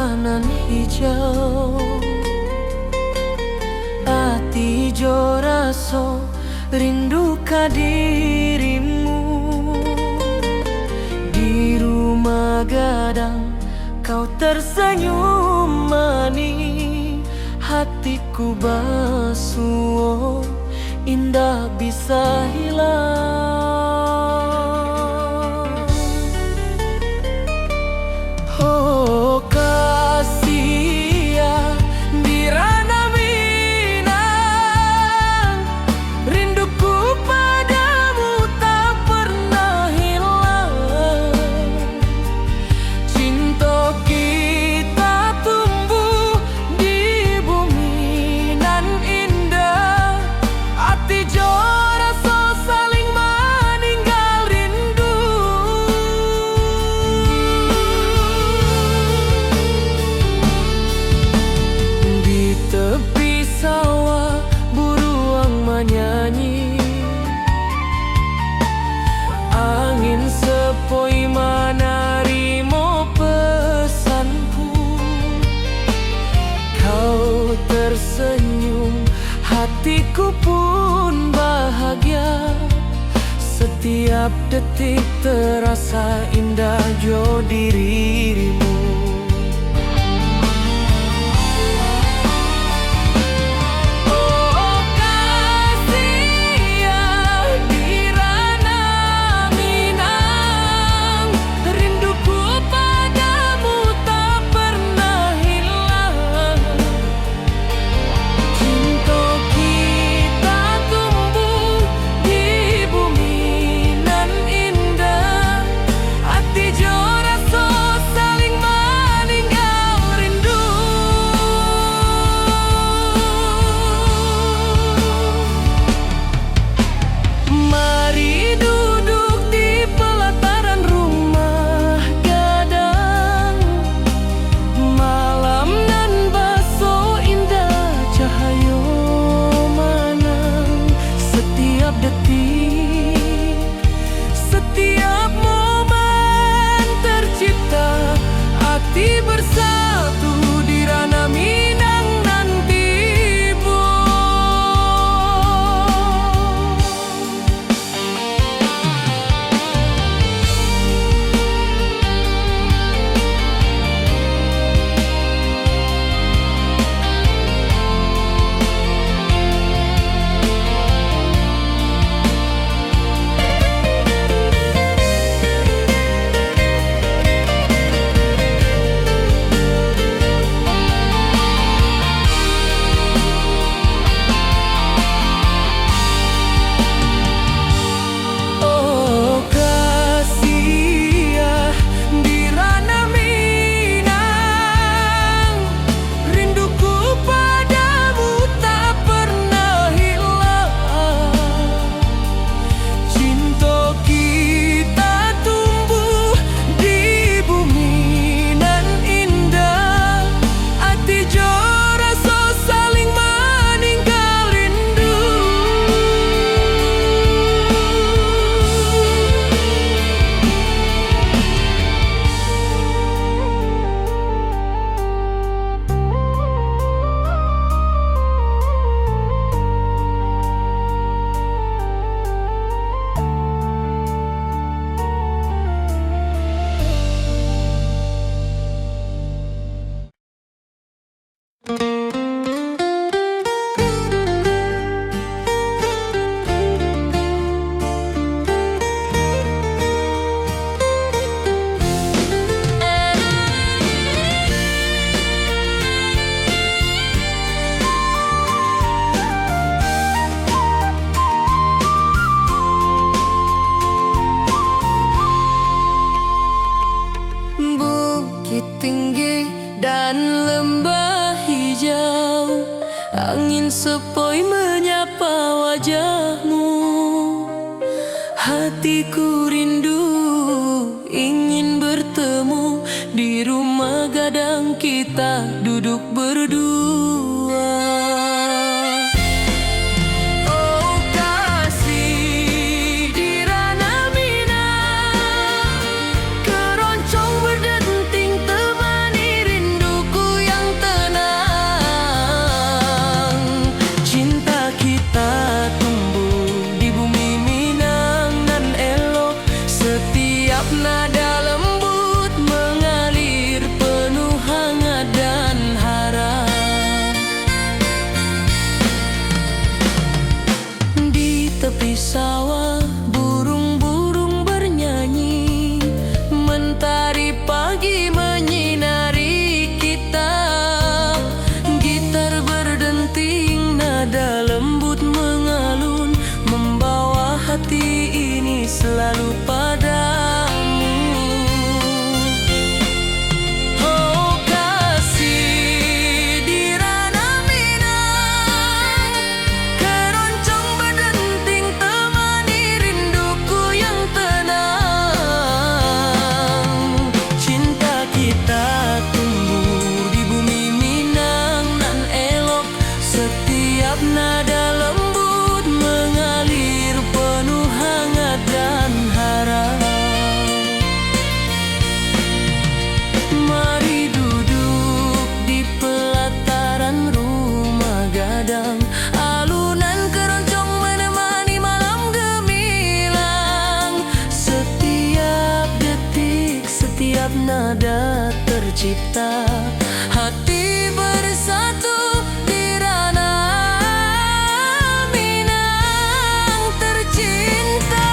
kanan hijau. Ati jo raso rindu ka dirimu. Di rumah gadang kau tersenyum manis. Hatiku basuh indah bisa hilang. Oh kasih ya di ranah Minang, rinduku padamu tak pernah hilang. Cinta kita tumbuh di bumi nan indah. Hati jo rasa saling meninggal rindu. Di tepi sawah buruang menyanyi. Angin sepoi menerima pesanku. Kau tersenyum, hatiku pun bahagia. Setiap detik terasa indah jo dirimu. Oh kasih ya di ranah Minang, rinduku padamu tak pernah hilang. Cinta kita tumbuh di bumi nan indah. Hati jo rasa saling meninggal rindu. Mari duduk di pelataran rumah gadang. Malam nan baso indah cahaya manang. Setiap detik, setiap momen tercipta. Hati bersatu di ranah Minang nan tiba. Oh kasih ya di ranah Minang, rinduku padamu tak pernah hilang. Cinta kita tumbuh di bumi nan indah. Hati jo rasa saling meninggal rindu. Bukit tinggi dan lembah hijau, angin sepoi menyapa wajahmu. Hatiku rindu ingin bertemu di rumah gadang kita duduk berdua. Oh kasih di ranah Minang, keroncong berdenting temani rindu. setiap nada tercipta, hati bersatu di ranah Minang tercinta.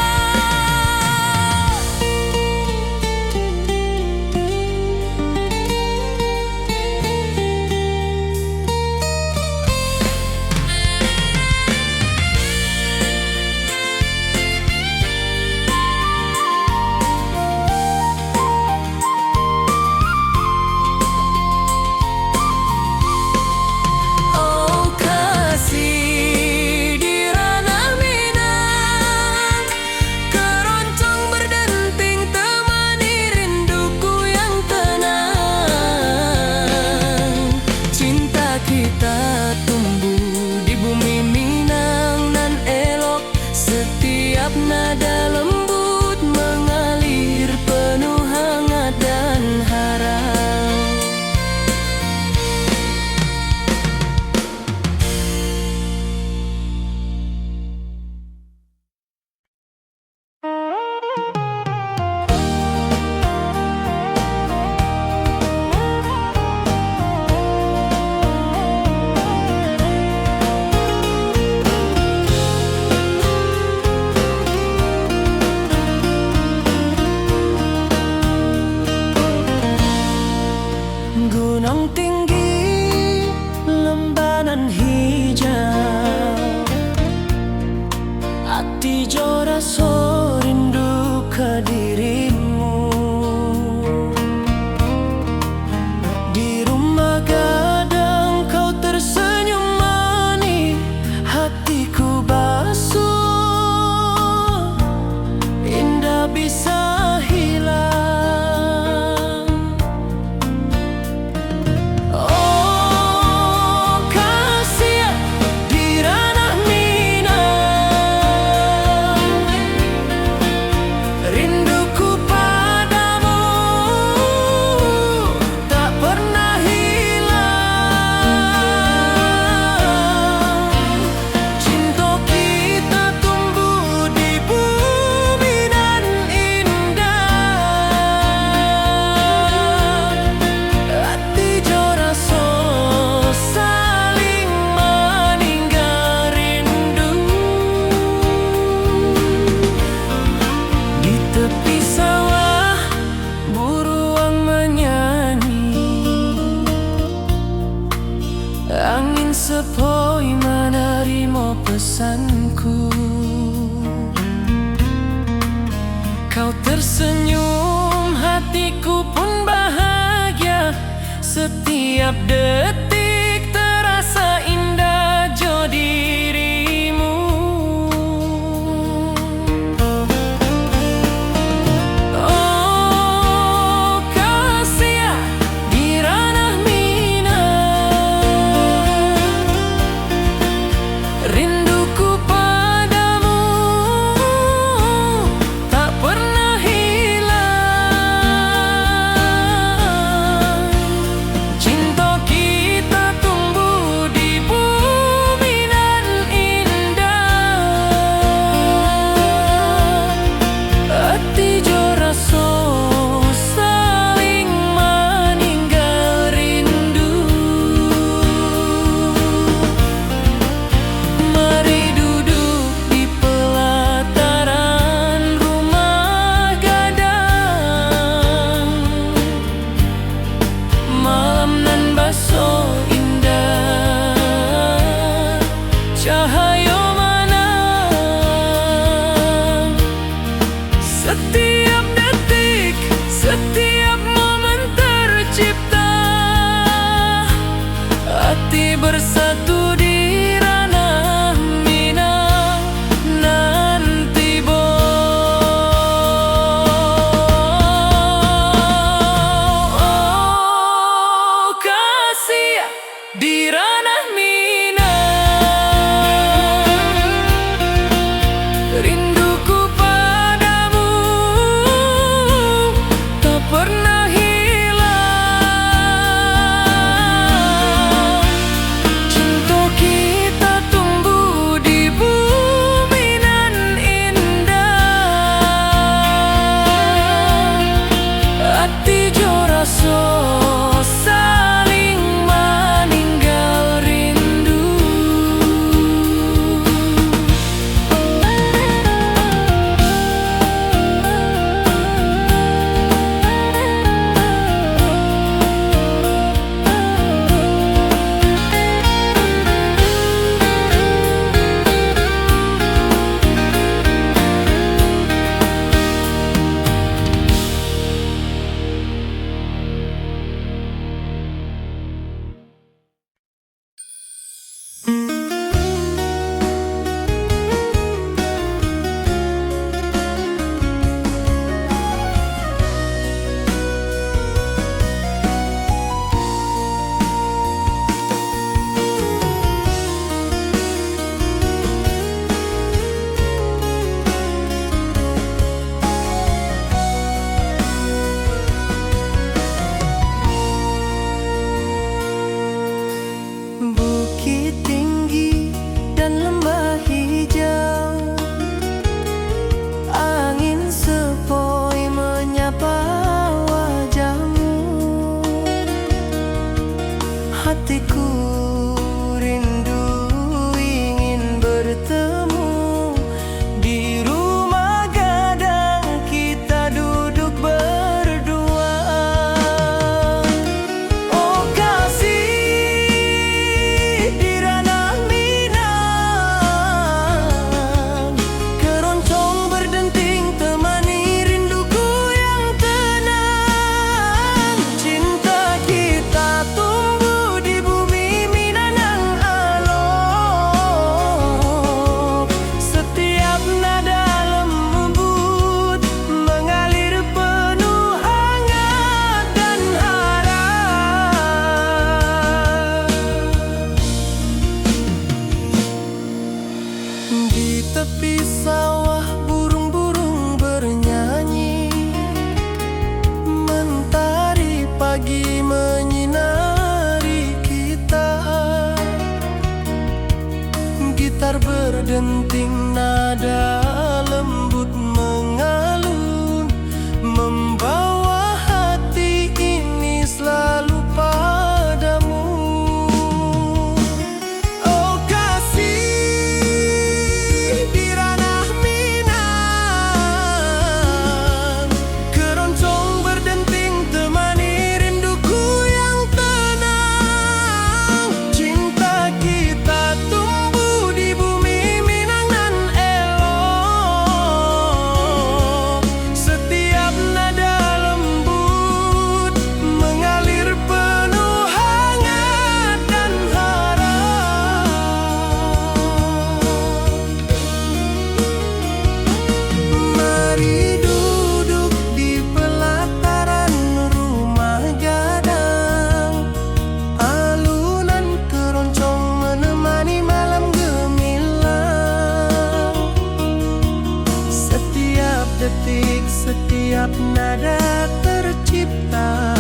Kita tumbuh di bumi Minang nan elok, setiap nada lembut mengalir penuh hangat dan harap. Gunung tinggi, lembanan hijau, hati jora so rindu ke dirimu. Di rumah gadang kau tersenyum manis, hatiku basuh, indah bisa hilang. Angin sepoi menerima pesanku, kau tersenyum, hatiku pun bahagia. Setiap detik terasa indah jo dirimu. Oh kasih di ranah rinduku padamu tak pernah hilang. Cinta kita rasa saling meninggal rindu. Bukit tinggi dan lembah hijau, angin sepoi menyapa wajahmu. Hatiku rindu ingin bertemu di rumah gadang, kita duduk berdua. Oh kasih, di ranah Minang, keroncong berdenting temani rinduku yang tenang. Cinta kita tumbuh di bumi Minang alok, setiap nada lembut mengalir penuh hangat dan harap. Di tepi sawah burung-burung bernyanyi, mentari pagi menyinari kita. Gitar berdenting nada lembut mengalun, membawa hati ini selalu padamu. Oh kasih, di ranah Minang, keroncong berdenting temani rinduku yang tenang. Cinta kita tumbuh di bumi Minang nan elok, setiap nada lembut mengalir penuh hangat dan harap. Mari duduk di pelataran rumah gadang, alunan keroncong menemani malam gemilang. Setiap detik, setiap nada tercipta,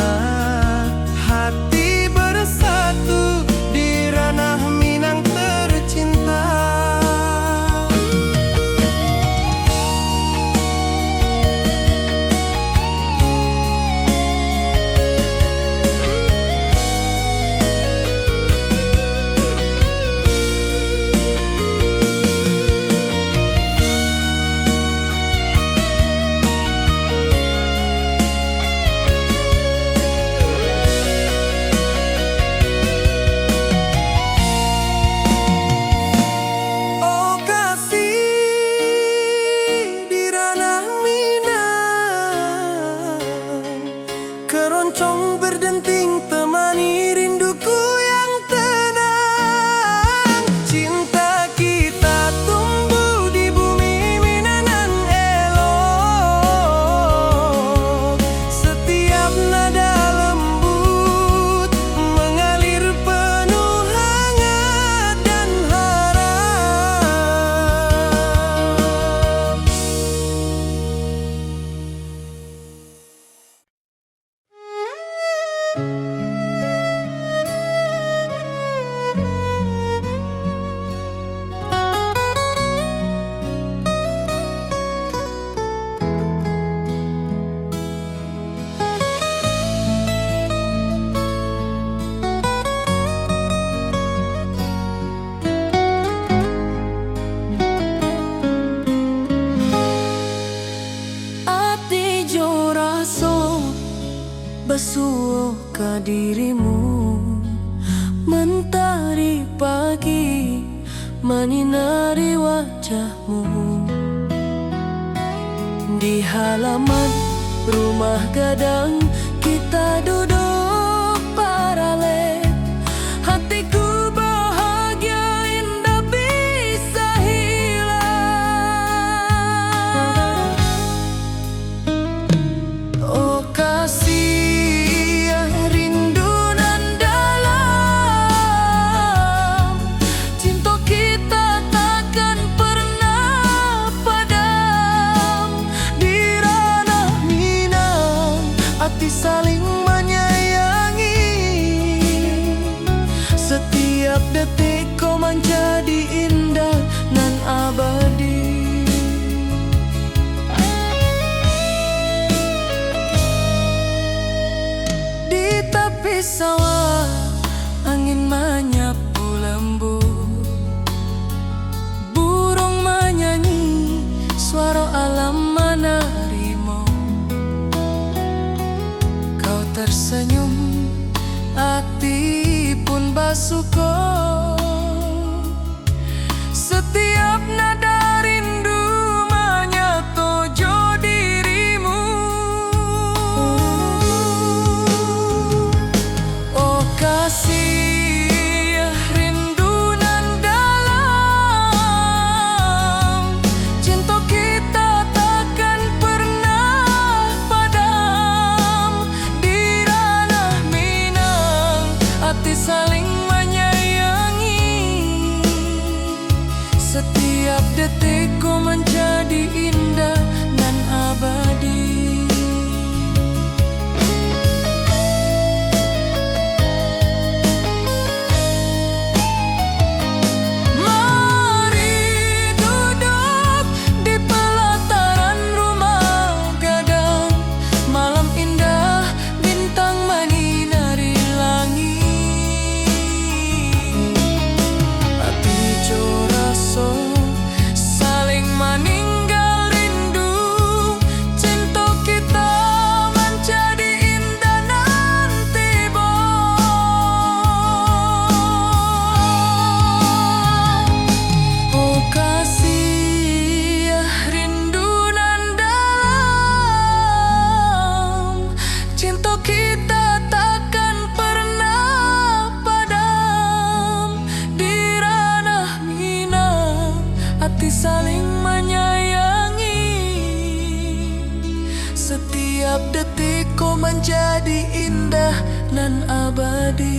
hati bersatu di ranah Minang tercinta. Oh kasih, di ranah Minang, keroncong berdenting temani rinduku yang tenang. Cinta kita tumbuh di bumi Minang nan elok, setiap nada lembut mengalir penuh hangat dan harap. basuh ke dirimu. Mentari pagi menyinari wajahmu. Di halaman rumah gadang kita duduk paralel. Hatiku bahagia indah bisa hilang. Oh kasih rindu nan dalam, cinta kita takkan pernah padam. Di ranah Minang hati saling menyayangi. Setiap detik kau menjadi indah nan abadi. Di tepi sawah angin menyapu lembut, burung menyanyi, suara alam menerimu. Kau tersenyum, hati pun bersyukur. Setiap nada rindu menyatu dirimu. Oh kasih rindu nan dalam, cinta kita takkan pernah padam. Di ranah Minang hati saling menyayangi. Setiap detik ku menjadi indah dan abadi. Mari duduk di pelataran rumah gadang. Malam indah, bintang menyinari langit. Hati joraso saling meninggal rindu. Cinta kita menjadi indah nanti oh kasih rindu nan dalam, cinta kita takkan pernah padam. Di ranah Minang hati saling menyayangi. Setiap detik kau menjadi indah nan abadi.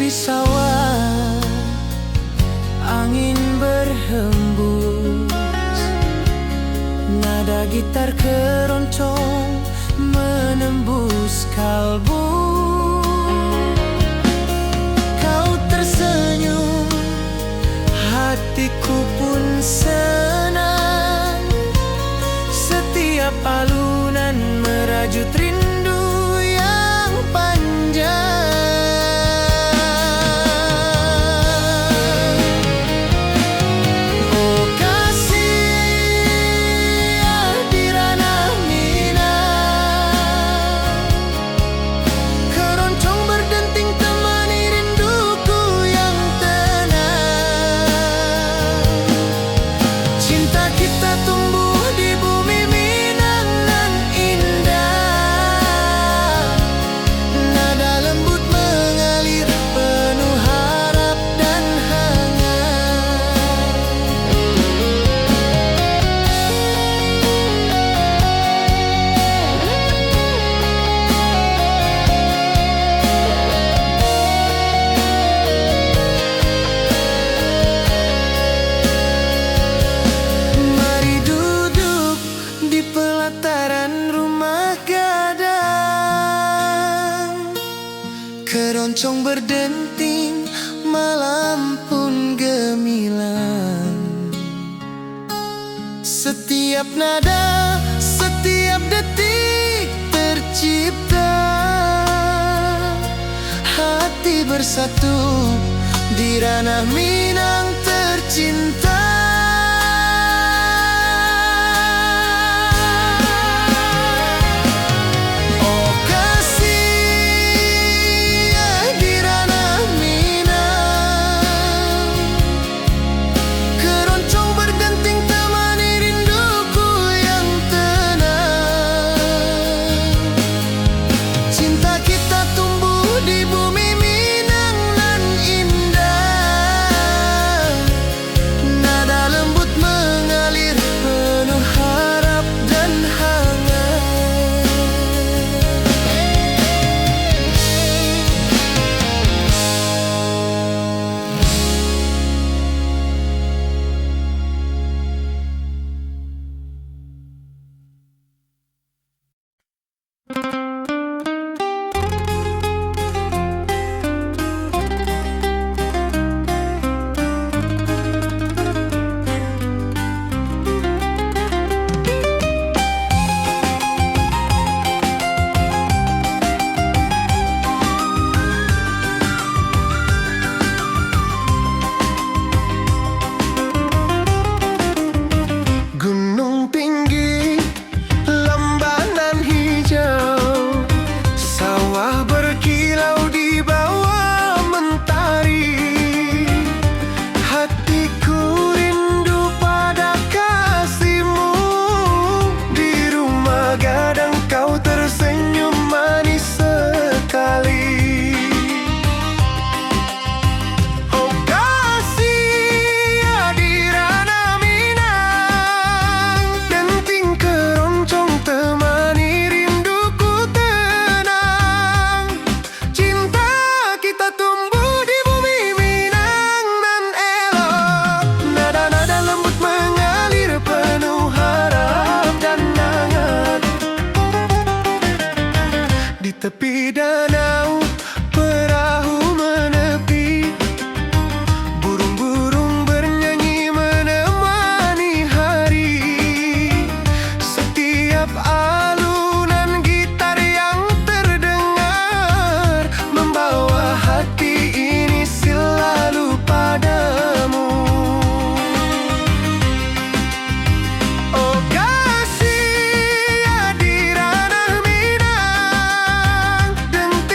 tepi sawah, angin berhembus, nada gitar keroncong menembus kalbu. Kau tersenyum, hatiku pun senang. Setiap alunan merajut rindu yang panjang. Oh kasih di ranah Minang, keroncong berdenting temani rinduku yang tenang. Cinta kita tumbuh di bumi Minang nan indah, nada lembut mengalir penuh harap dan hangat. Mari duduk di pelataran rumah gadang, keroncong berdenting, malam pun gemilang. Setiap nada, setiap detik tercipta, hati bersatu di ranah Minang tercinta. Oh kasih di ranah Minang, keroncong berdenting temani rinduku yang tenang. Cinta kita tumbuh di bumi Minang nan indah, nada lembut mengalir penuh harap dan hangat. Gunung tinggi, lembanan hijau, sawah berkilau di bawah mentari. Hatiku rindu pada kasihmu, di rumah gadang kau tersenyum manis sekali. Oh kasih di ranah Minang, denting keroncong temani rinduku tenang. Cinta kita tumbuh di bumi Minang nan elok, nada-nada lembut mengalir penuh harap dan hangat. Di tepi danau perahu menepi, burung-burung bernyanyi menemani hari. Setiap alunan gitar yang terdengar membawa hati ini selalu padamu. Oh kasih di ranah Minang, denting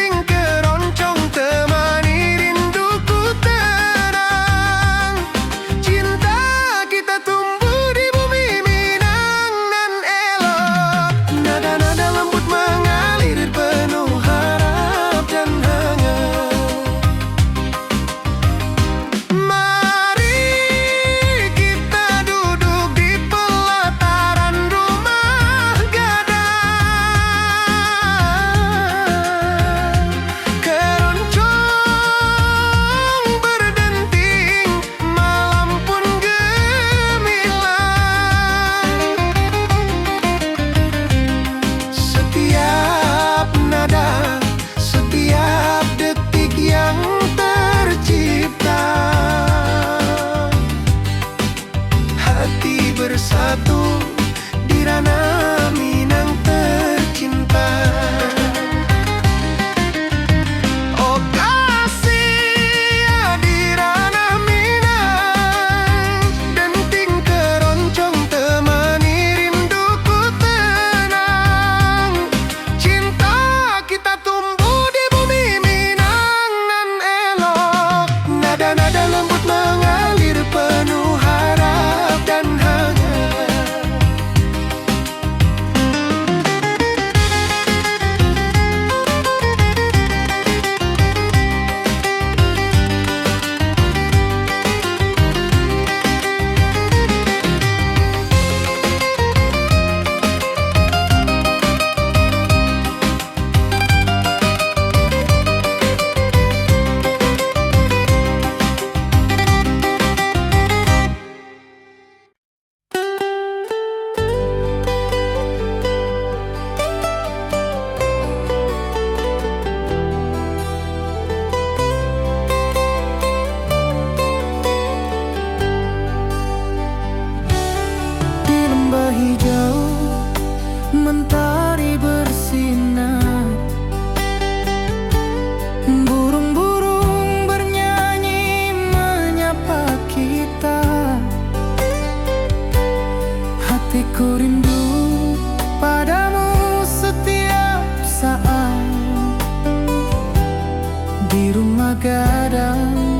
begadang,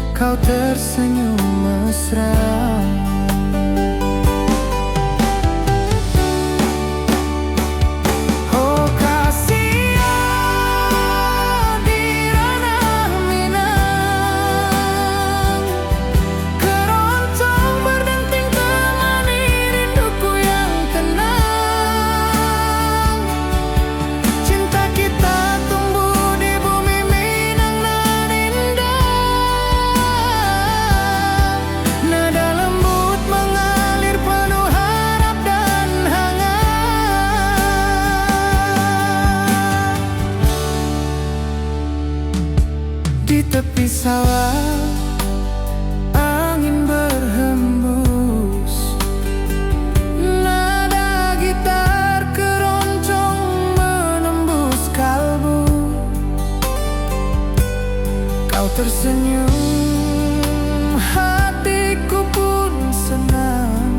kau tersenyum mesra. Oh kasihan di ranah Minang, keroncong berdenting temani rinduku yang tenang. Cinta kita tumbuh di bumi Minang nan indah. Nada lembut mengalir penuh harap dan hangat. Di tepi sawah angin berhembus, nada gitar keroncong menembus kalbu. Kau tersenyum, hatiku pun senang.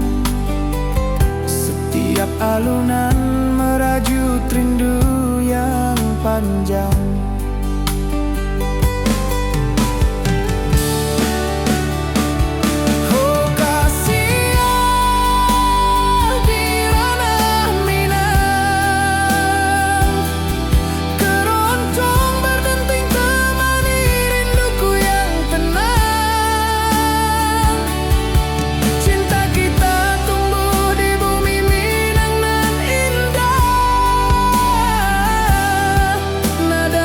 Setiap alunan merajut rindu yang panjang. Oh kasihan di ranah Minang, keroncong berdenting temani rinduku yang tenang. Cinta kita tumbuh di bumi Minang nan indah. Nada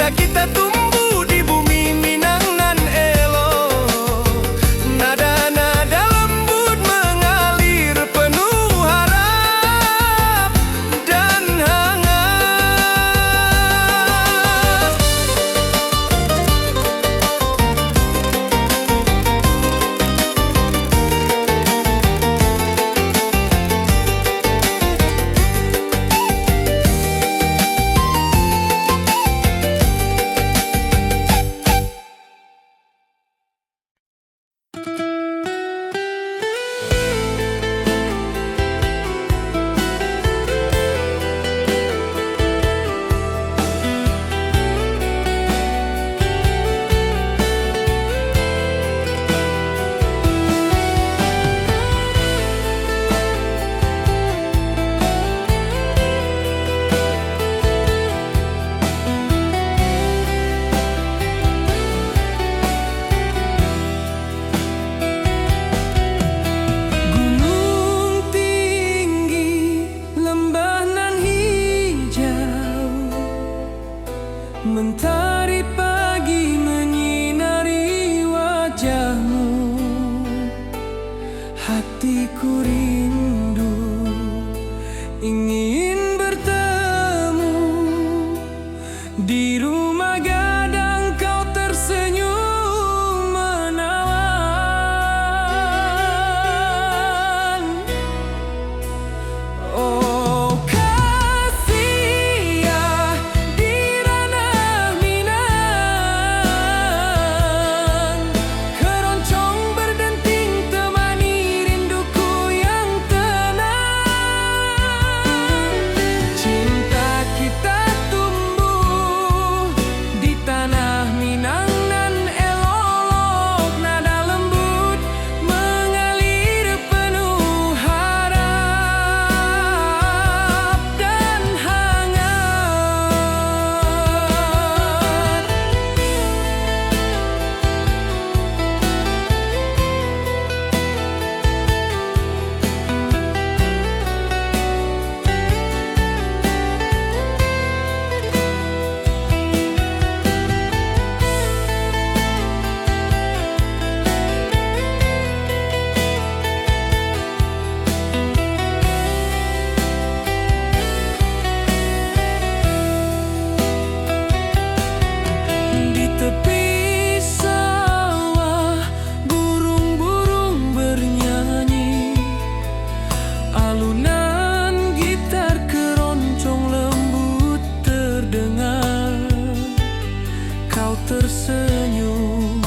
Cinta kita tumbuh di bumi Minang nan elok. Nada-nada lembut mengalir penuh harap dan hangat. Mentari pagi menyinari wajahmu, hatiku rindu ingin bertemu. Di rumah gadang kau tersenyum menawan. Oh kasih ya di ranah Minang, keroncong berdenting temani rinduku yang tenang. Cinta kita tumbuh di tanah Minang nan elok. Nada lembut mengalir penuh harap dan hangat. Di tepi sawah burung-burung bernyanyi, alunan gitar keroncong lembut terdengar. Kau tersenyum,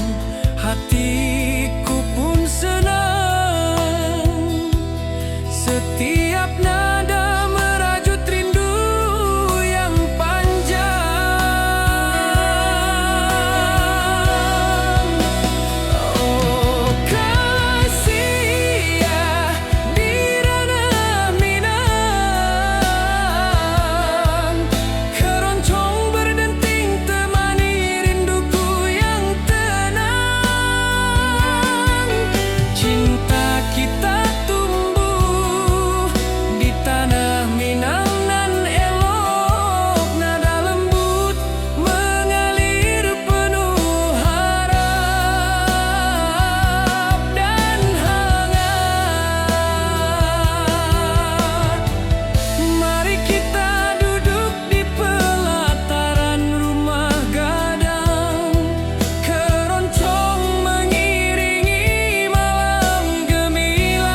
hatiku pun senang. Setiap nada merajut rindu yang panjang. Oh kasih ya di ranah Minang, keroncong berdenting temani rinduku yang tenang. Cinta kita tumbuh di tanah Minang nan elok. Nada lembut mengalir penuh harap dan hangat. Mari kita duduk di pelataran rumah gadang, keroncong mengiringi malam gemilang.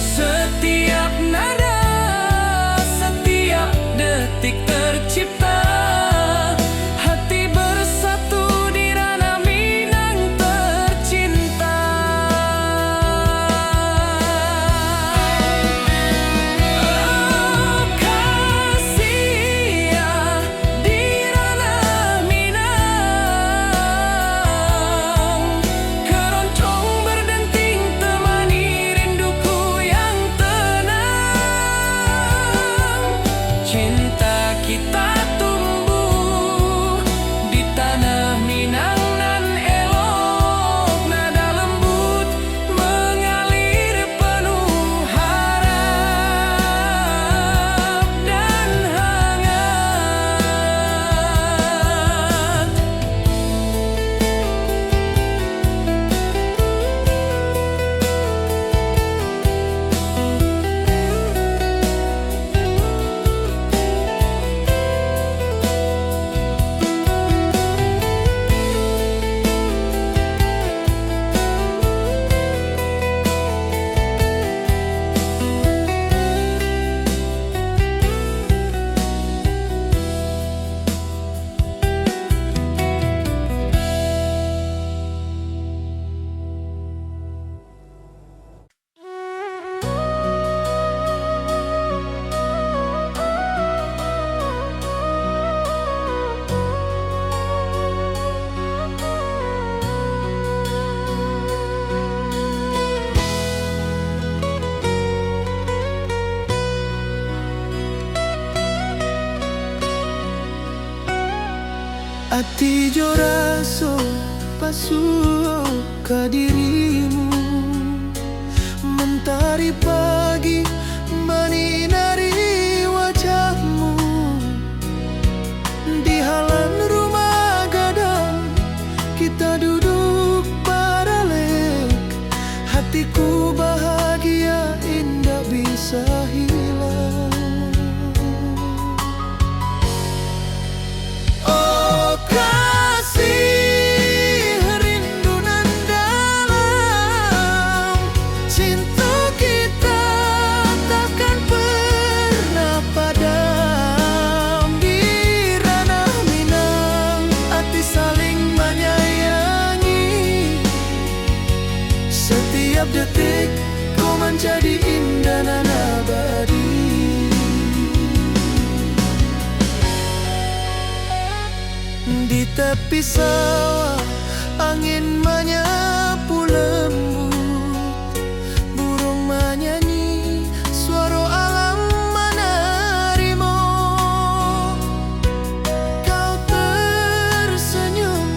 Setiap nada, setiap detik tercipta, hati bersatu di ranah Minang tercinta. Oh kasih ya di ranah Minang, keroncong berdenting temani rinduku yang tenang. Cinta kita tumbuh di tanah Minang nan elok. Nada lembut mengalir penuh harap dan hangat. Ati jo raso pasuo ka dirimu, mentari pagi menyinari wajahmu. Di halaman rumah gadang kita duduk baralek, hatiku bahagia indah bisa hilang. Oh kasih, rindu nan dalam, cinta kita takkan pernah padam. Di ranah Minang, hati saling menyayangi. Setiap detik kau menjadi indah dan abadi. Di tepi sawah angin menyapu lembut, burung menyanyi, suara alam menerimu. Kau tersenyum,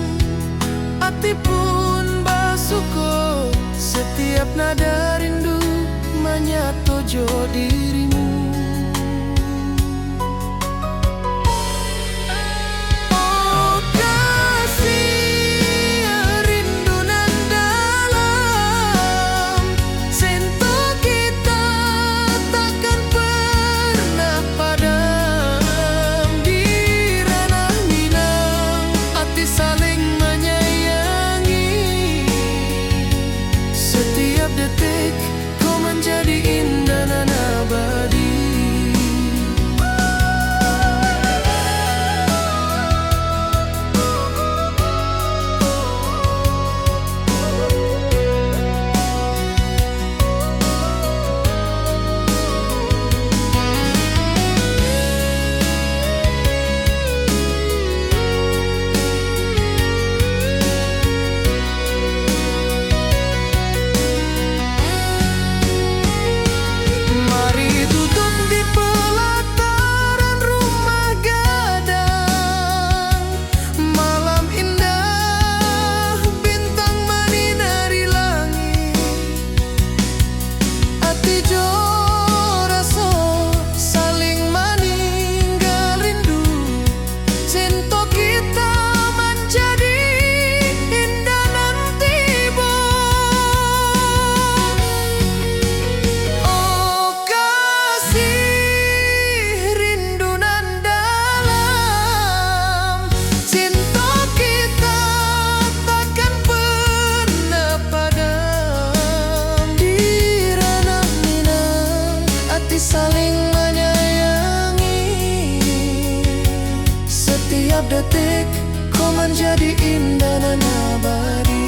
hati pun bersyukur. Setiap nada rindu menyatu jo dirimu. Oh kasih, rindu nan dalam, cinta kita takkan pernah padam. Di ranah Minang, hati saling menyayangi. Setiap detik kau menjadi indah dan abadi. Mari duduk di pelataran rumah gadang. Malam indah, bintang menyinari langit. Hati jo rasa saling meninggal rindu. Cinta kita menjadi indah nanti bo. Oh kasih, rindu nan dalam, cinta kita takkan pernah padam. Di ranah Minang, hati saling menyayangi. Setiap detik kau menjadi indah dan abadi.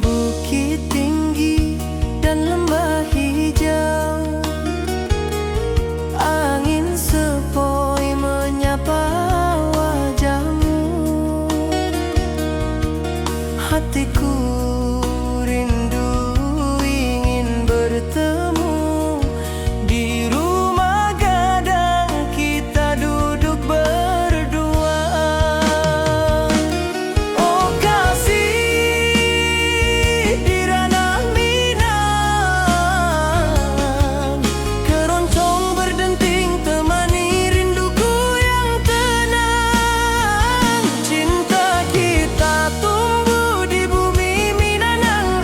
Bukit tinggi dan lembah hijau, angin sepoi menyapa wajahmu. Hatiku rindu ingin bertemu. Di rumah gadang kita duduk berdua. Oh kasih, di ranah Minang, keroncong berdenting temani rinduku yang tenang. Cinta kita tumbuh di bumi Minang.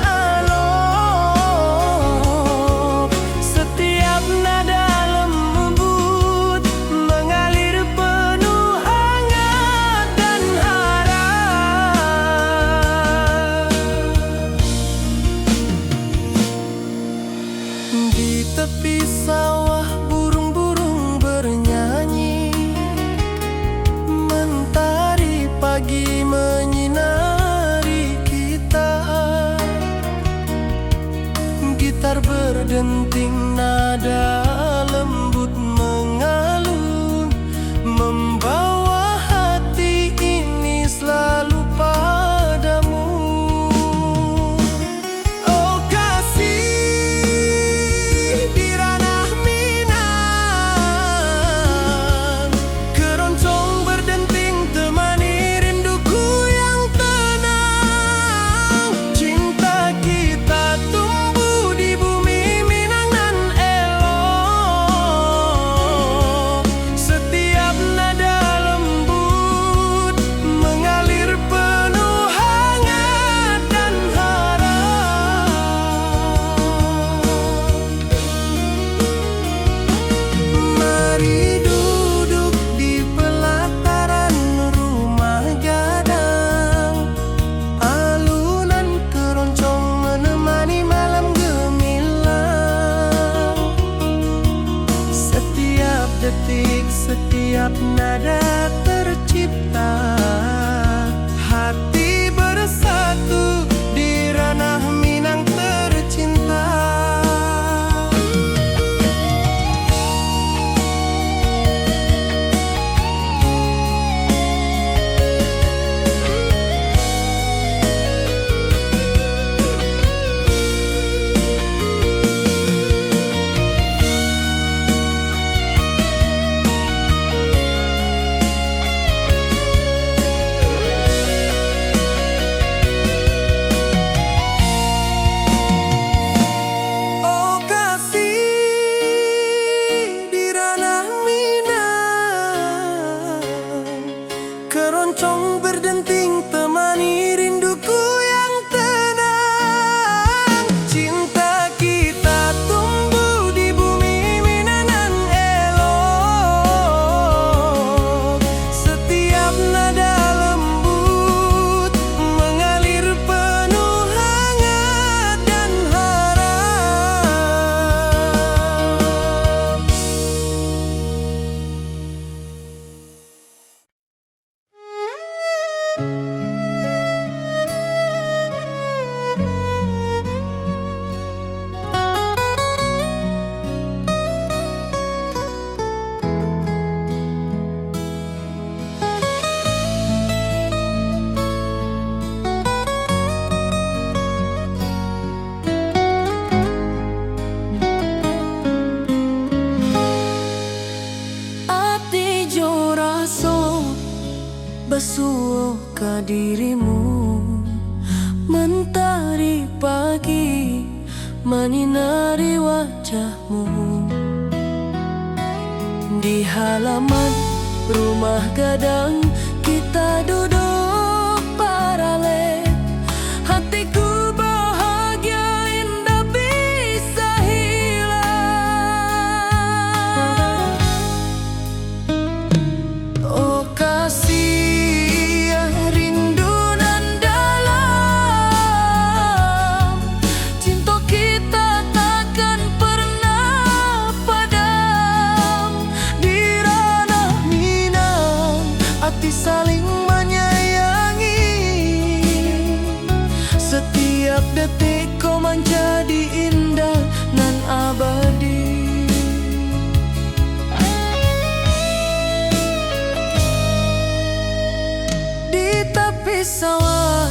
berdenting, nada lembut mengalun, membawa hati ini selalu padamu. Oh kasih di ranah Minang, keroncong berdenting temani rinduku yang tenang. Cinta kita tumbuh di bumi Minang nan elok, setiap nada lembut mengalir penuh hangat dan harap. Mari duduk di pelataran rumah gadang, alunan keroncong menemani malam gemilang. Setiap detik, setiap nada tercipta, hati bersatu di ranah Minang tercinta. Oh kasih di ranah Minang, keroncong berdenting temani rinduku yang tenang. Cinta kita tumbuh di bumi Minang nan elok, setiap nada lembut mengalir penuh hangat dan harap. Ati jo raso basuh ka dirimu, mentari pagi menyinari wajahmu. Di halaman rumah gadang kita duduk paralel, hatiku bahagia indah bisa hilang. Oh kasih rindu nan dalam, cinta kita takkan pernah padam. Di ranah Minang hati saling menyayangi, setiap detik kau menjadi indah nan abadi. Di tepi sawah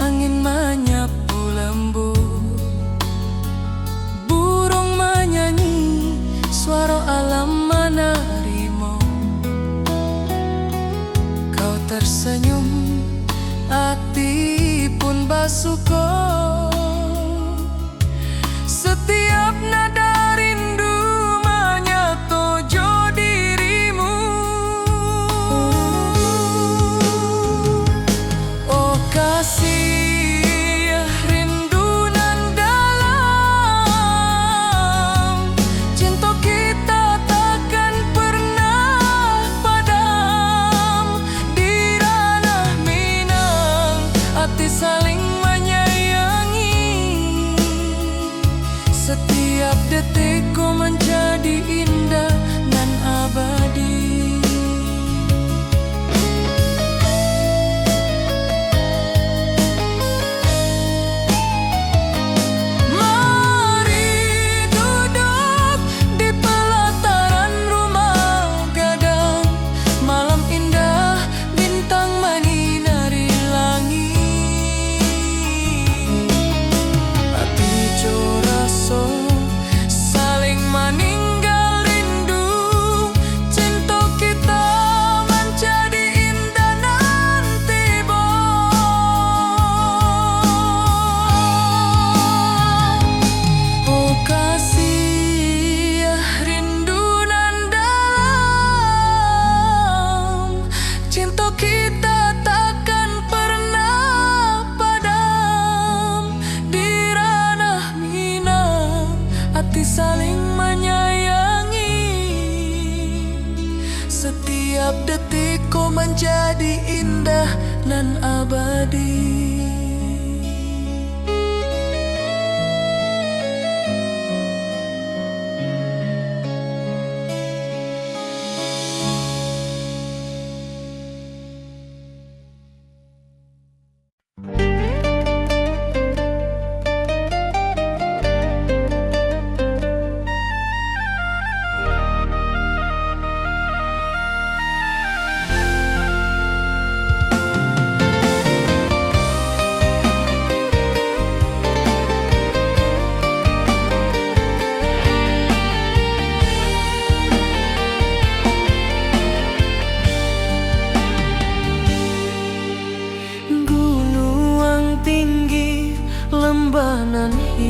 angin menyapu lembut, burung menyanyi, suara alam menerimu. Kau tersenyum, hati pun basuh. Setiap nada rindu menyatu jo dirimu. Oh kasih rindu nan dalam, cinta kita takkan pernah padam. Di ranah Minang hati saling menyayangi, setiap detikku menjadi indah nan abadi. Mari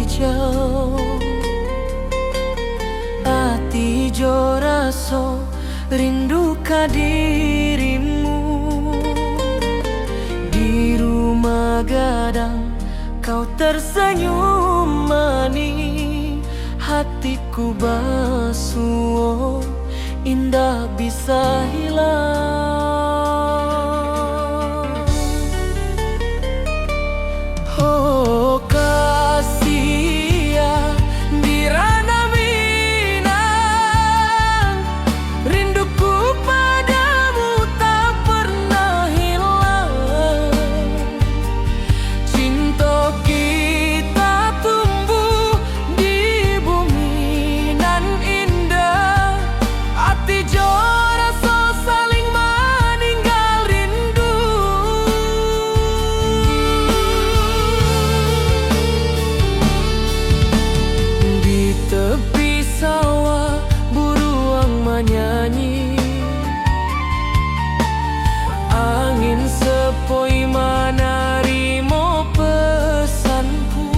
hijau. Ati jo raso rindu ka dirimu. Di rumah gadang kau tersenyum manis, hatiku basuh indah bisa hilang. Oh kasih ya di ranah Minang, rinduku padamu tak pernah hilang. Cinta kita tumbuh di bumi nan indah, hati jo rasa saling meninggal rindu. Di tepi sawah buruang menyanyi, angin sepoi menarimo pesanku.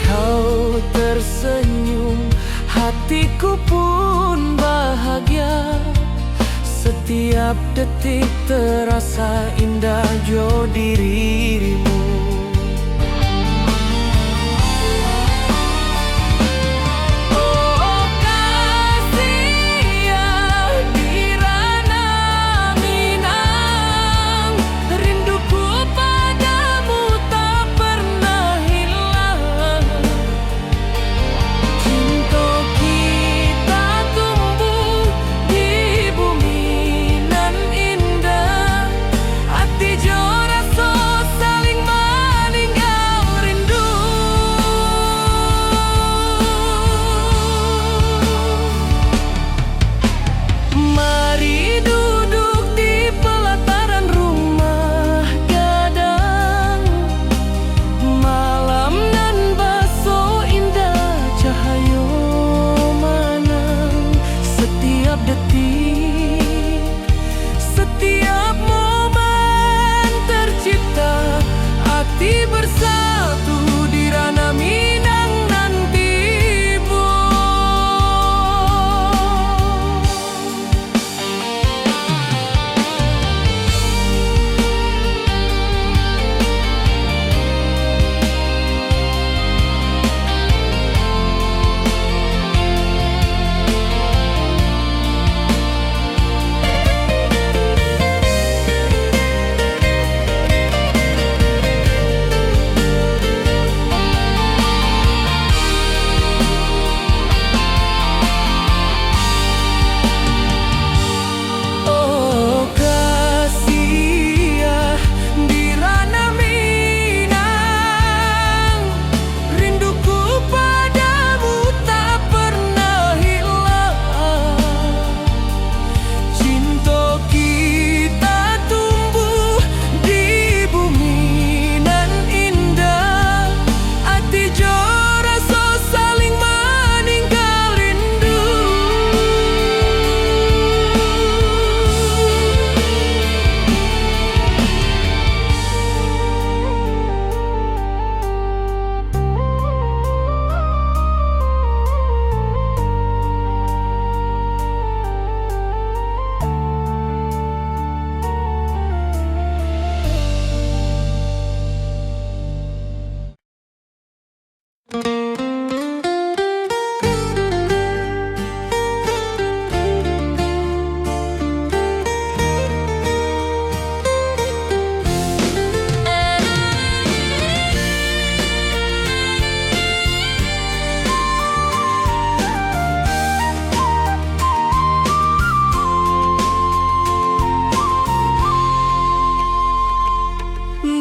Kau tersenyum, hatiku pun bahagia. Setiap detik terasa indah jo dirimu. Oh kasih ya di ranah Minang, rinduku padamu tak pernah hilang. Cinta kita tumbuh di bumi nan indah, hati jo rasa saling meninggal rindu. Mari duduk di pelataran rumah gadang, malam nan baso indah cahayo manang. Setiap detik, setiap momen tercipta, hati bersatu di ranah Minang nanti bu. Oh kasih ya di ranah Minang, rinduku padamu tak pernah hilang. Cinta kita tumbuh di bumi nan indah, hati jo rasa saling meninggal rindu.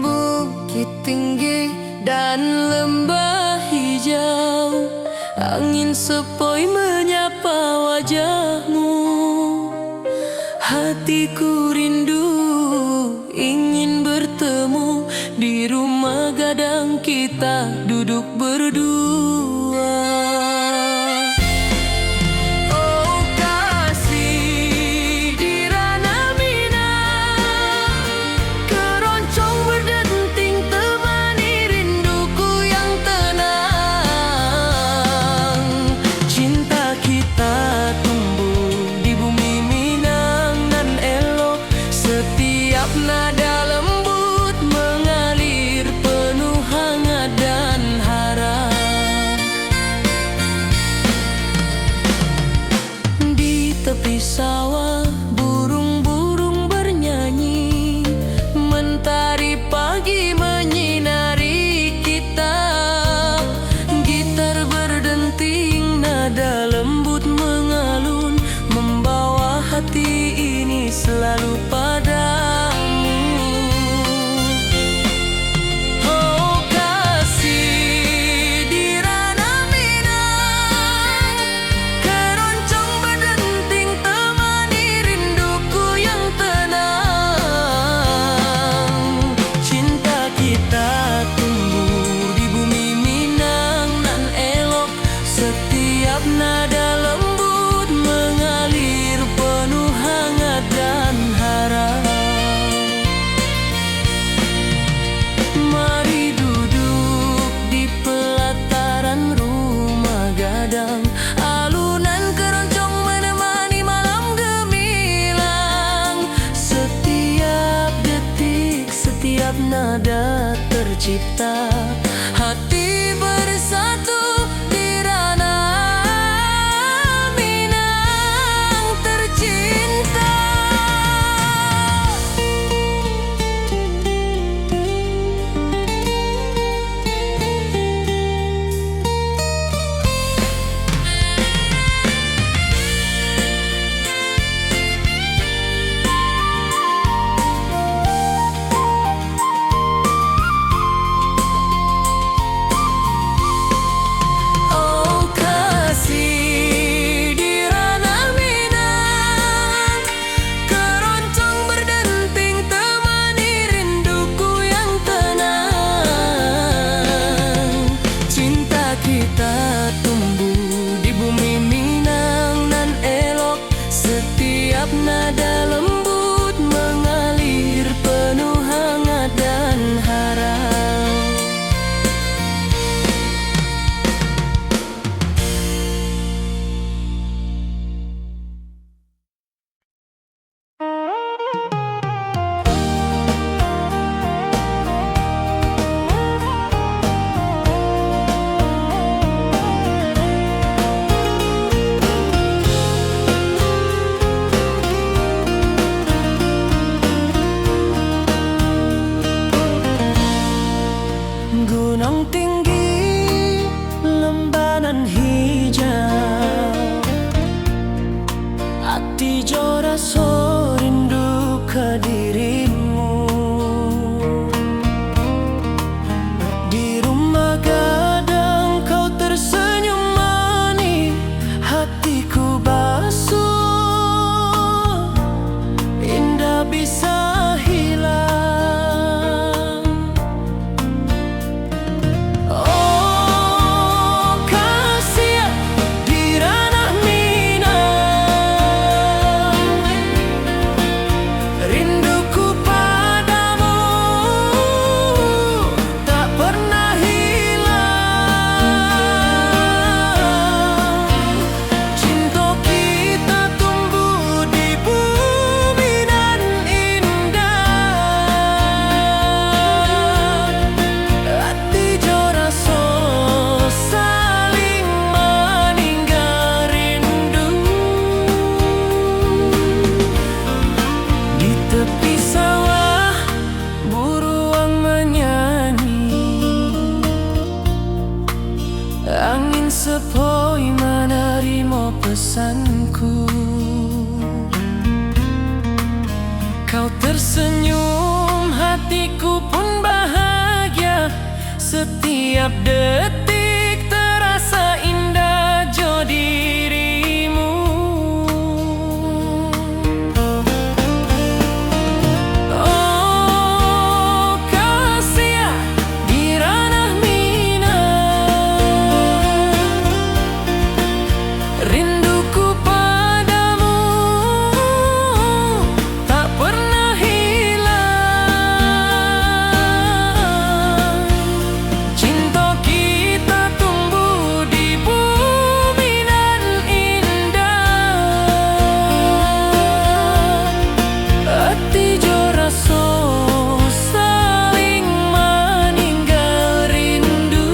Bukit tinggi dan lembah hijau, angin sepoi menyapa wajahmu. Hatiku rindu ingin bertemu di rumah gadang kita duduk berdua. Oh kasih di ranah Minang, keroncong berdenting temani rinduku yang ada tercipta. Hati bersatu di ranah Minang tercinta. Nada lembut mengalir penuh hangat dan harap. Gunung tinggi, lembanan hijau, hati jora so rindu ke dirimu. Di rumah gadang kau tersenyum manis, hatiku basuh, indah bisa hilang. Angin sepoi menerima pesanku. Kau tersenyum, hatiku pun bahagia. Setiap detik terasa indah jo dirimu. Oh kasih di ranah rinduku padamu tak pernah hilang. Cinta kita tumbuh di bumi nan indah. Hati jo rasa saling meninggal rindu.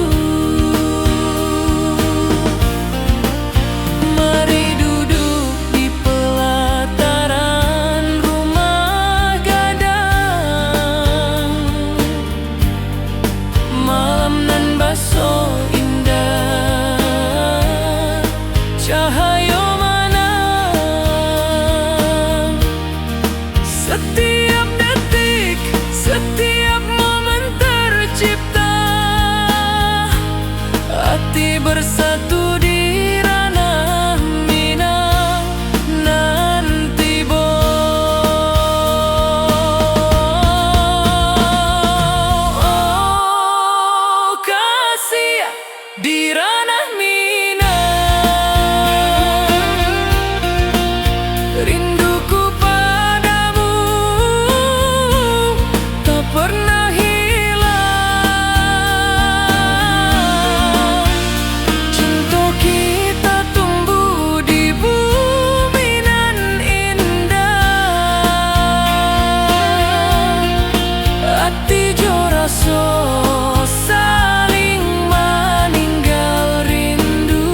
Mari duduk di pelataran rumah gadang. Malam nan baso indah, cahaya menang. Setiap detik, setiap momen tercipta. Hati bersatu di ranah Minang nanti bo. Oh kasih di ranah Minang, rinduku padamu tak pernah hilang. So saling meninggal rindu.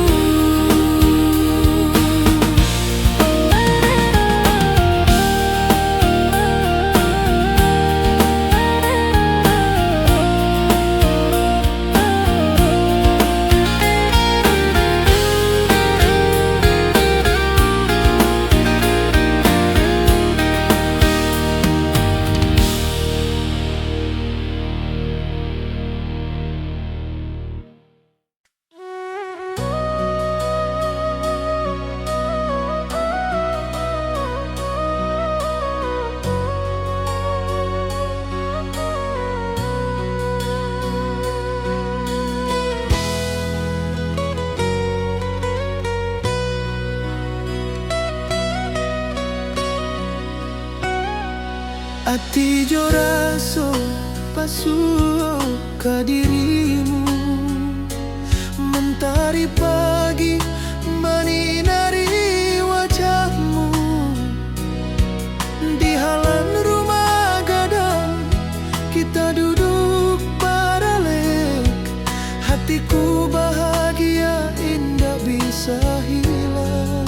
Ati jo raso pasuo ka dirimu, mentari pagi menyinari wajahmu. Di halaman rumah gadang kita duduk baralek, hatiku bahagia indah bisa hilang.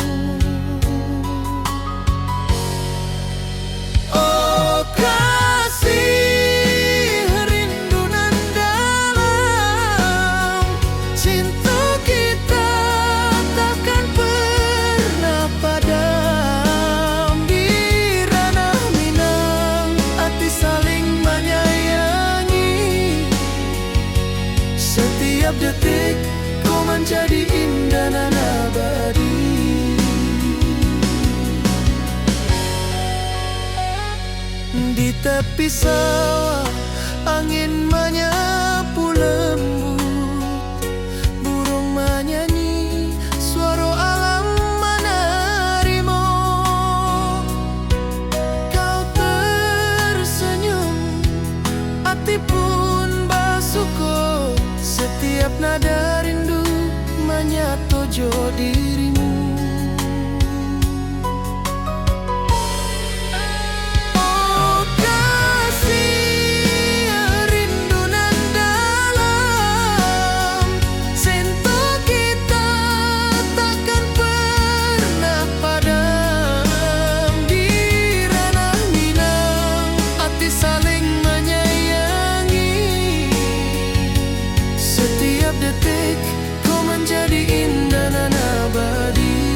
Setiap detik kau menjadi indah dan abadi. Di tepi sawah angin menyapu lembut, burung menyanyi, suara alam menerimu. Kau tersenyum, hati pun bersyukur. Setiap nada rindu menyatu jo dirimu. Oh kasih rindu nan dalam, cinta kita takkan pernah padam. Di ranah Minang hati saling menyayangi. Setiap detik kau menjadi indah dan abadi.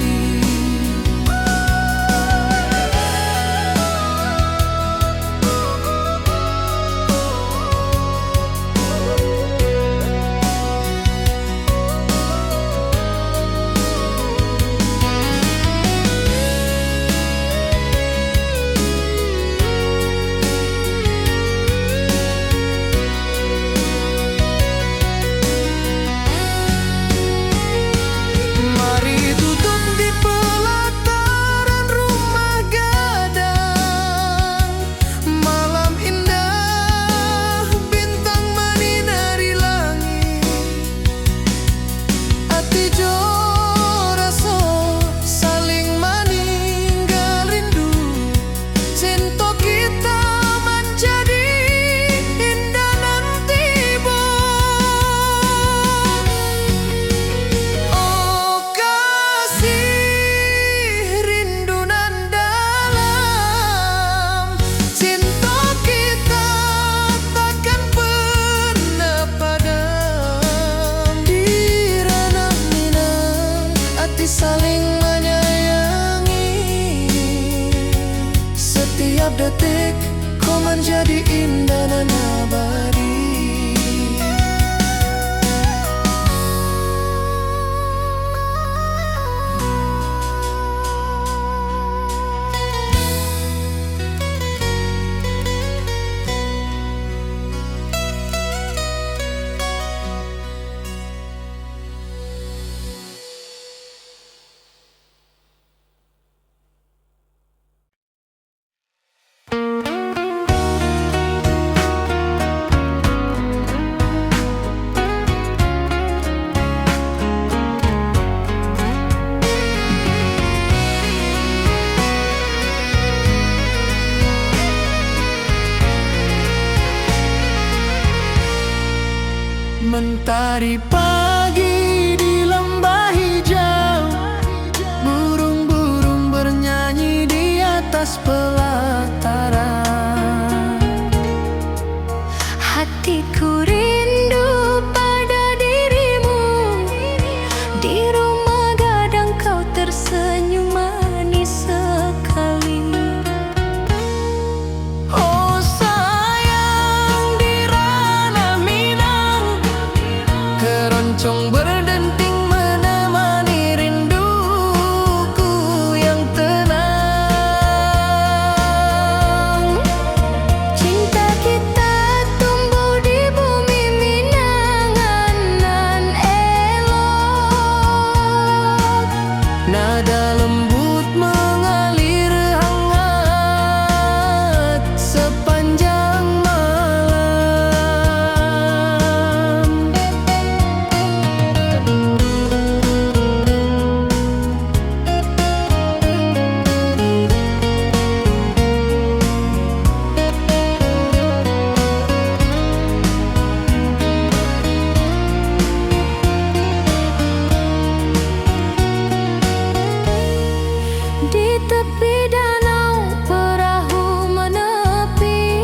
Mentari pagi di lembah hijau, burung-burung bernyanyi di atas pelataran. Hatiku rindu pada dirimu, di rumah gadang kau tersenyum manis sekali. Oh sayang, di ranah Minang, keroncong berdenting menemani rinduku yang tenang. Cinta kita tumbuh di bumi Minang nan elok. Nada lembut mengalir hangat sepanjang malam. Di tepi danau perahu menepi,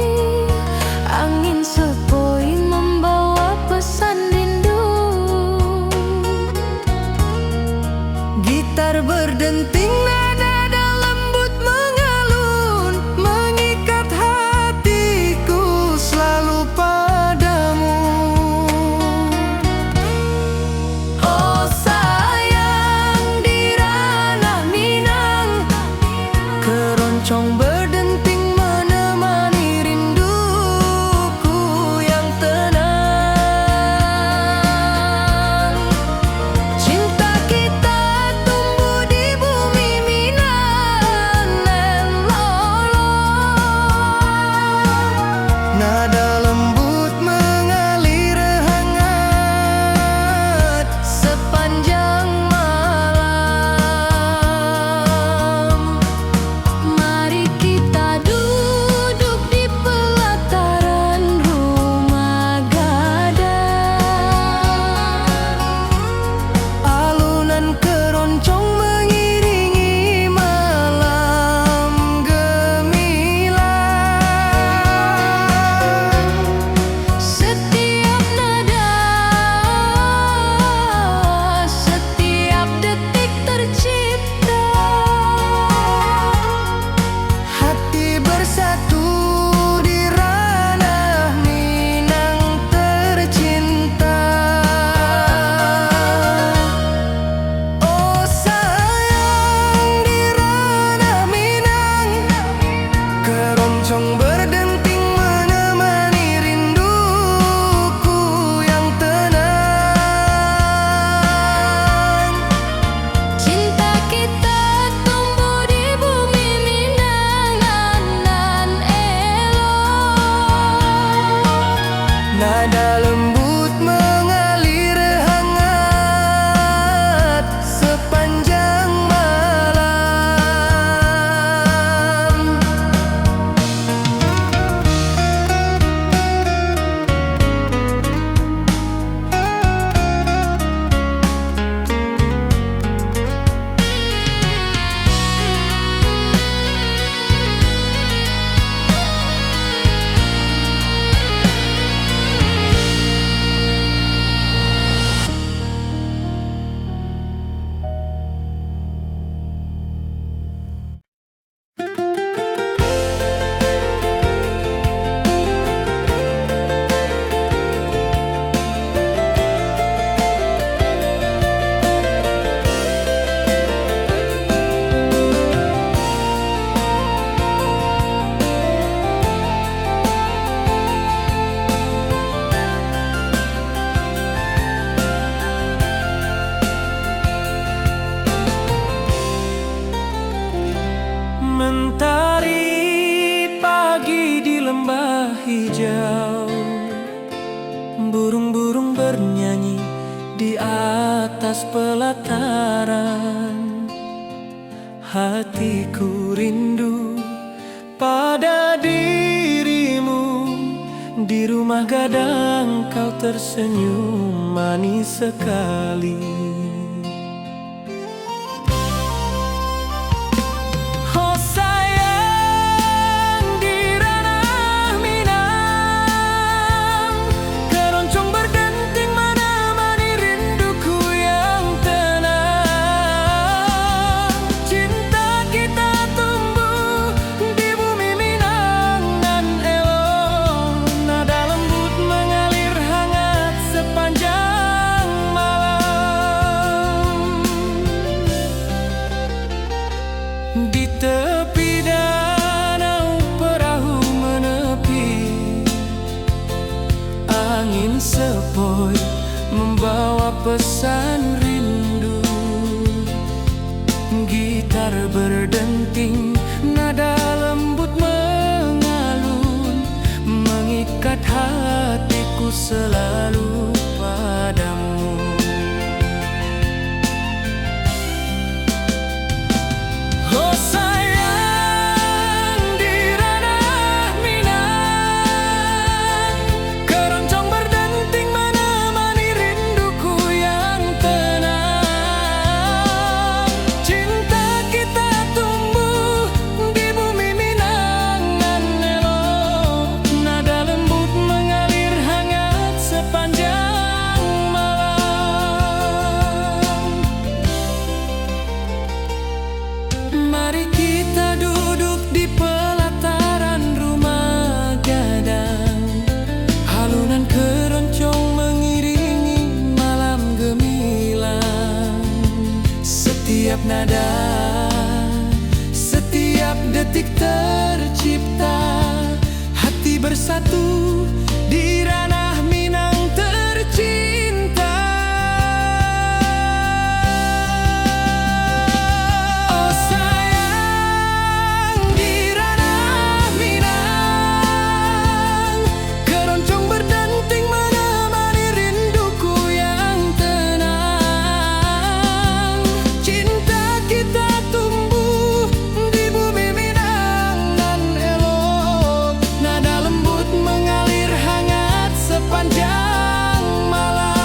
angin sepoi membawa pesan rindu. Gitar berdenting, nada lembut mengalun, mengikat hatiku selalu padamu. Oh sayang, di ranah Minang, keroncong berdenting menemani rinduku yang tenang. Cinta kita tumbuh di bumi Minang nan lolong. Nada lembut mengalir hangat sepanjang malam. Mari kita duduk di pelataran rumah gadang. Alunan keroncong mengiringi malam gemilang. Setiap nada, setiap detik tercipta. Hati bersatu di ranah Minang tercinta. Oh sayang, di ranah Minang, keroncong berdenting menemani rinduku yang tenang. Cinta kita tumbuh di bumi Minang nan elok. Nada lembut mengalir hangat sepanjang malam. Mentari pagi di lembah hijau, burung-burung bernyanyi di atas pelataran. Hatiku rindu pada dirimu, Di rumah gadang kau tersenyum manis sekali. Oh sayang, di ranah Minang, keroncong berdenting menemani rinduku yang tenang. Cinta kita tumbuh di bumi Minang nan elok, nada lembut mengalir hangat sepanjang malam. Di tepi danau perahu menepi, angin sepoi membawa pesan rindu. Gitar berdenting, nada lembut mengalun, mengikat hatiku selalu padamu. Oh sayang, di ranah Minang, keroncong berdenting menemani rinduku yang tenang. Cinta kita tumbuh di bumi Minang nan elok, nada lembut mengalir hangat sepanjang malam. Mari kita duduk di pelataran rumah gadang, halunan keroncong mengiringi malam gemilang. Setiap nada, setiap detik tercipta, hati bersatu di ranah Minang tercinta. Oh sayang, di ranah Minang, keroncong berdenting menemani rinduku yang tenang. Cinta kita tumbuh di bumi Minang nan elok, nada lembut mengalir hangat sepanjang malam.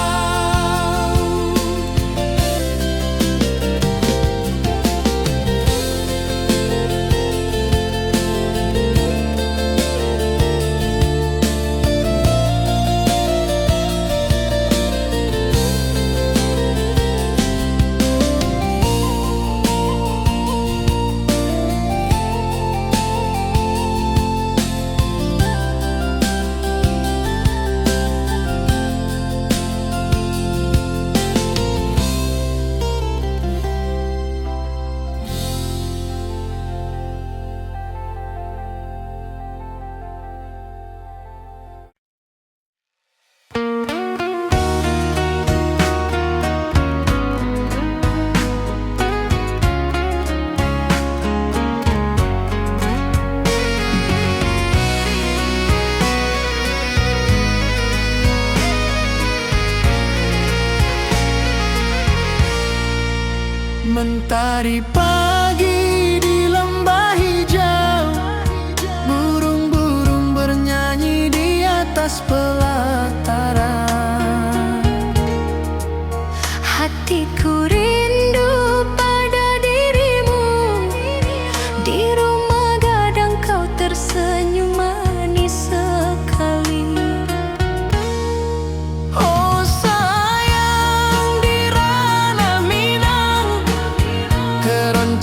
Mentari pagi di lembah hijau, burung-burung bernyanyi di atas pelataran. Hatiku rindu pada dirimu, di rumah gadang kau tersenyum manis sekali. Oh sayang, di ranah Minang, keroncong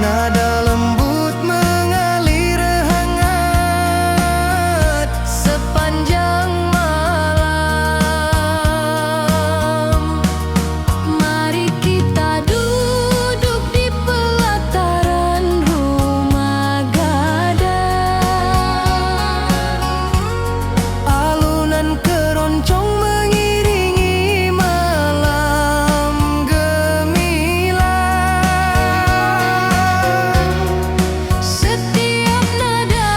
Nada lembut mengalir hangat sepanjang malam. Mari kita duduk di pelataran rumah gadang. Alunan keroncong mengiringi malam gemilang. Setiap nada,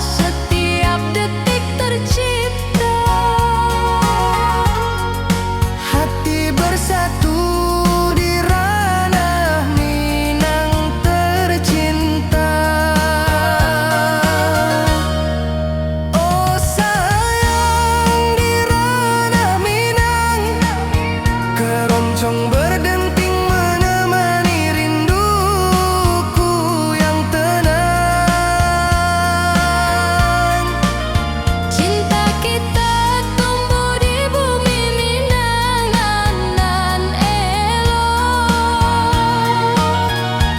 setiap detik tercipta. Hati bersatu di ranah Minang tercinta. Oh sayang, di ranah Minang keroncong berdenting menemani rinduku yang tenang. Cinta kita tumbuh di bumi Minang nan elok.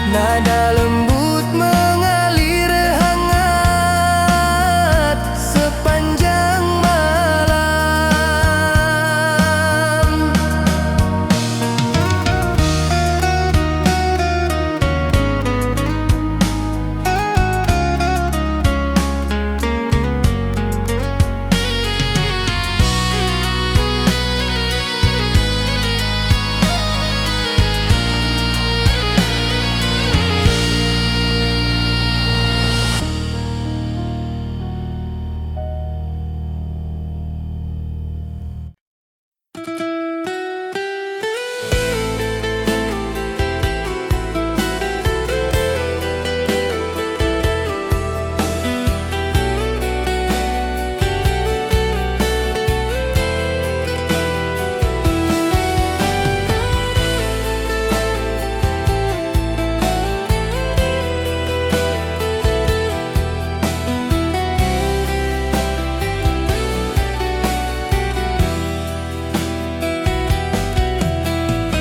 Nada lembut mengalir hangat sepanjang malam.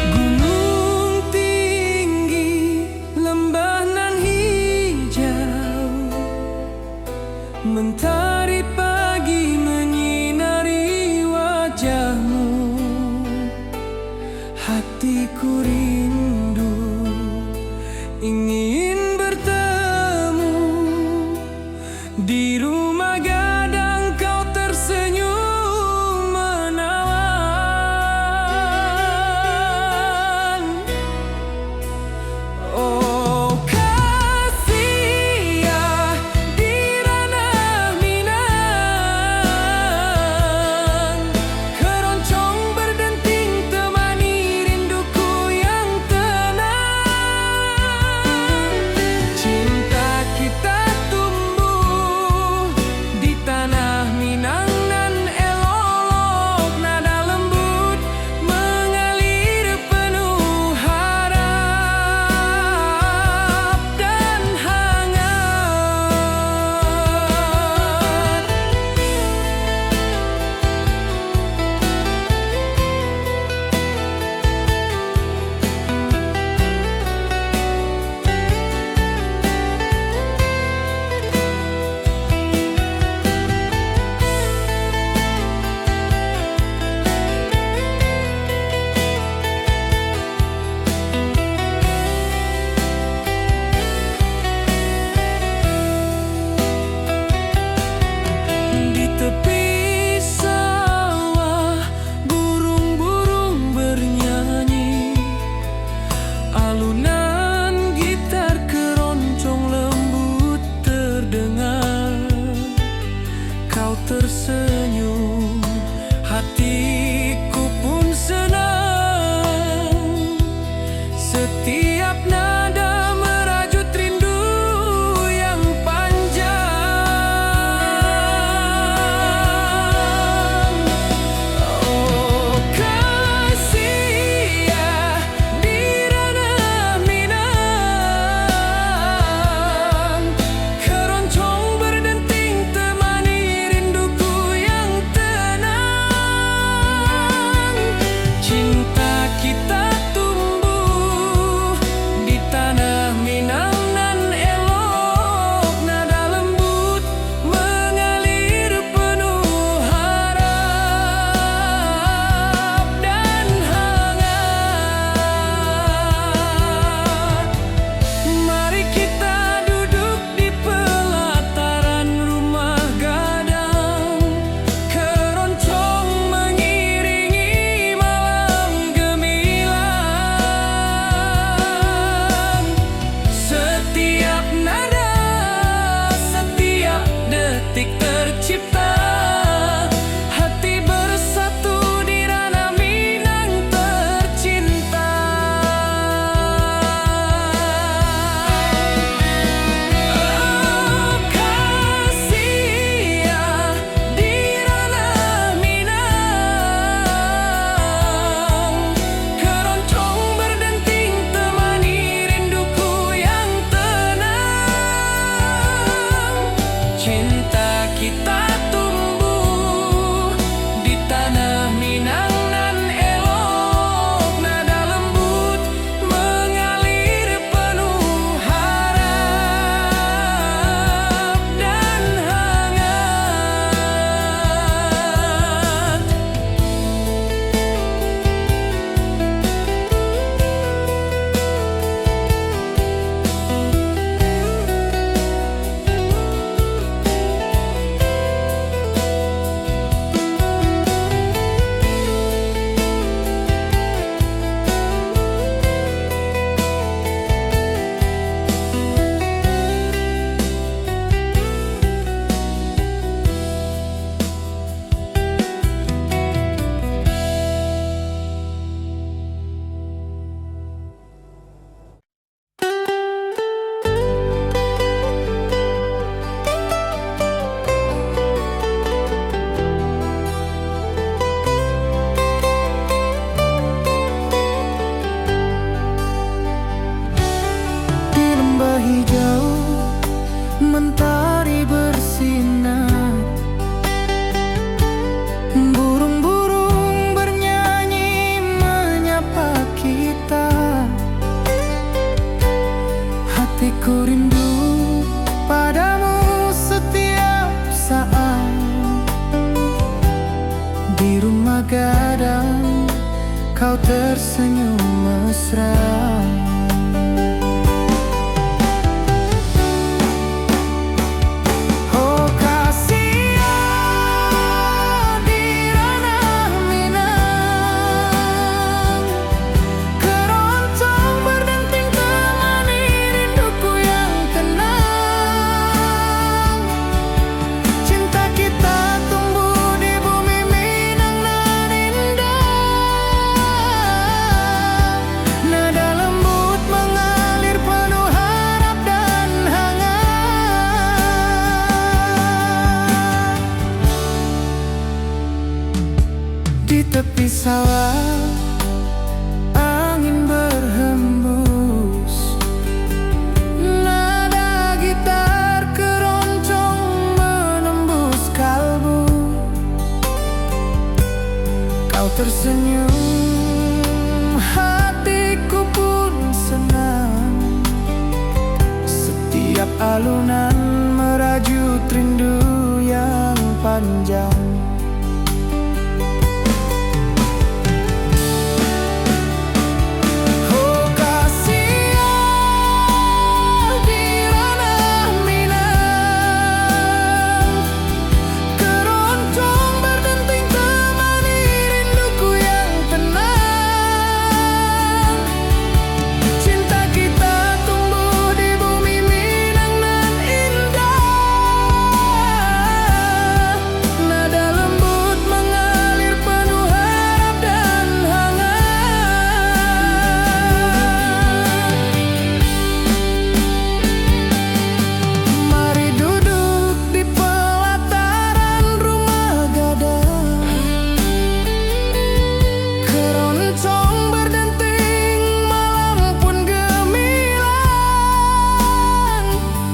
Gunung tinggi, lembah nan hijau, mentari pagi menyinari wajahmu. Hatiku rindu ingin bertemu di rumah gadang, kau tersenyum menawan. Oh kasih ya, di ranah Minang keroncong berdenting temani rinduku yang tenang. mesra. Oh kasihan di ranah Minang, keroncong berdenting temani rinduku yang tenang. Cinta kita tumbuh di bumi Minang nan indah. Nada lembut mengalir penuh harap dan hangat. Di tepi sawah angin berhembus, nada gitar keroncong menembus kalbu. Kau tersenyum, hatiku pun senang. Setiap alunan merajut rindu yang panjang. Oh kasihan di ranah Minang, keroncong berdenting temani rinduku yang tenang. Cinta kita tumbuh di bumi Minang nan indah. Nada lembut mengalir penuh harap dan hangat. Mari duduk di pelataran rumah gadang, keroncong berdenting malam pun gemilang.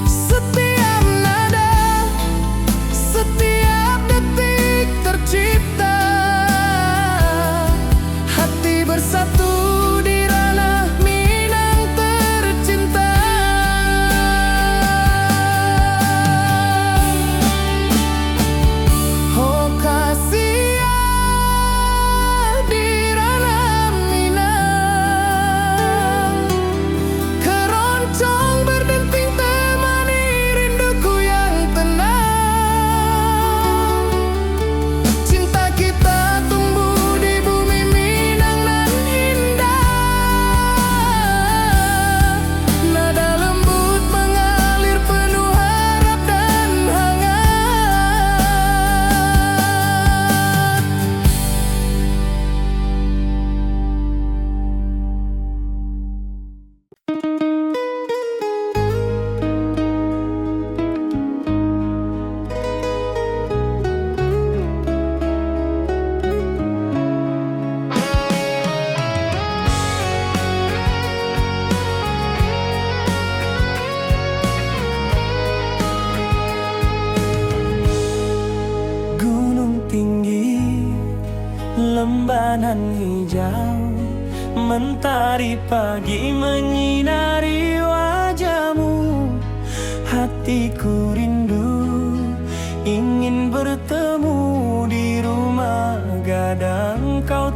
Setiap nada, setiap detik tercipta, hati bersatu di ranah Minang tercinta. Oh kasihan di ranah Minang, keroncong berdenting temani rinduku yang tenang. Cinta kita tumbuh di bumi Minang nan indah. Nada lembut mengalir penuh harap dan hangat. Gunung tinggi, lembanan hijau, mentari pagi menyinari wajahmu. Hatiku rindu ingin bertemu di rumah gadang. Kau